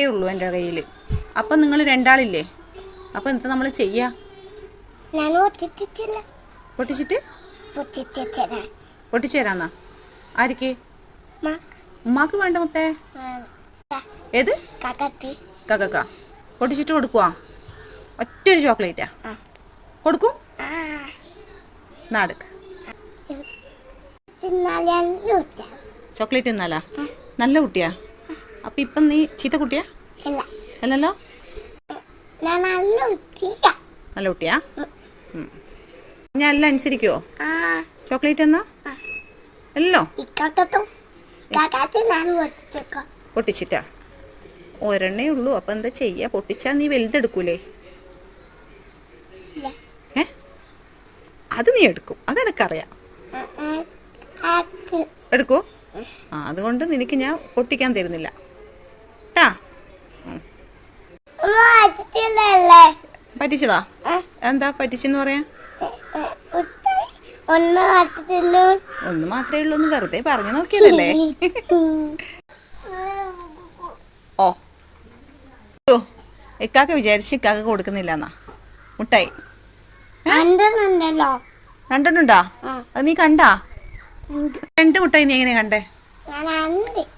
ഉള്ളൂ എൻ്റെ കയ്യിൽ. അപ്പം നിങ്ങൾ രണ്ടാളില്ലേ? അപ്പം എന്താ നമ്മൾ ചെയ്യുക? പൊട്ടിച്ചിട്ട് പൊട്ടിച്ചു തരാന്നാ? ആർക്ക്? ഉമ്മാക്ക് വേണ്ട മുത്തേ. ഏത് കക്ക പൊട്ടിച്ചിട്ട് കൊടുക്കുവാ? ഒറ്റൊരു ചോക്ലേറ്റാ കൊടുക്കും? നാടുക്ക് ചോക്ലേറ്റ് തിന്നാലാ? നല്ല കുട്ടിയാ? അപ്പം ഇപ്പം നീ ചീത്ത കുട്ടിയാ? അല്ലല്ലോ, നല്ല കുട്ടിയാ. ഞാൻ എല്ലാം അനുസരിക്കുവോ? ചോക്ലേറ്റ് എന്നാ അല്ലോ പൊട്ടിച്ചിട്ടാ? ഒരെണ്ണേ ഉള്ളൂ. അപ്പം എന്താ ചെയ്യുക? പൊട്ടിച്ചാ നീ വലുതെടുക്കൂലേ? അത് നീ എടുക്കും, അതെനിക്കറിയാം. എടുക്കൂ? അതുകൊണ്ട് നിനക്ക് ഞാൻ പൊട്ടിക്കാൻ തരുന്നില്ല ട്ടാ. പറ്റിച്ചതാ? എന്താ പറ്റിച്ചെന്ന് പറയാ? ഒന്ന് മാത്രമേ ഉള്ളൂ എന്ന് വെറുതെ പറഞ്ഞു നോക്കിയതല്ലേ. ഓ ഇക്കാക്ക വിചാരിച്ച് ഇക്കാക്ക കൊടുക്കുന്നില്ല എന്നാ മുട്ടായി? രണ്ടെണ്ണുണ്ടാ? അത് നീ കണ്ടാ? 2 മുട്ടായി നീ എങ്ങനെ കണ്ടേ?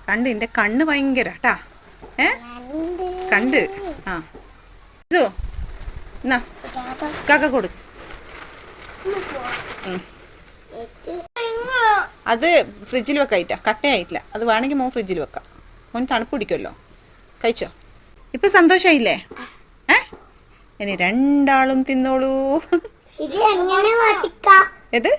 കണ്ട്. നിന്റെ കണ്ണ് ഭയങ്കര ട്ടാ. കണ്ട്. എന്നാ കാക്ക കൊടുക്ക്. അത് ഫ്രിഡ്ജിൽ വെക്കായിട്ടാ, കട്ടയായിട്ടില്ല. അത് വേണമെങ്കിൽ മോൻ ഫ്രിഡ്ജിൽ വെക്കാം. മോൻ തണുപ്പ് പിടിക്കുമല്ലോ. കഴിച്ചോ? ഇപ്പൊ സന്തോഷായില്ലേ? ഇനി രണ്ടാളും തിന്നോളൂ. ഏത്?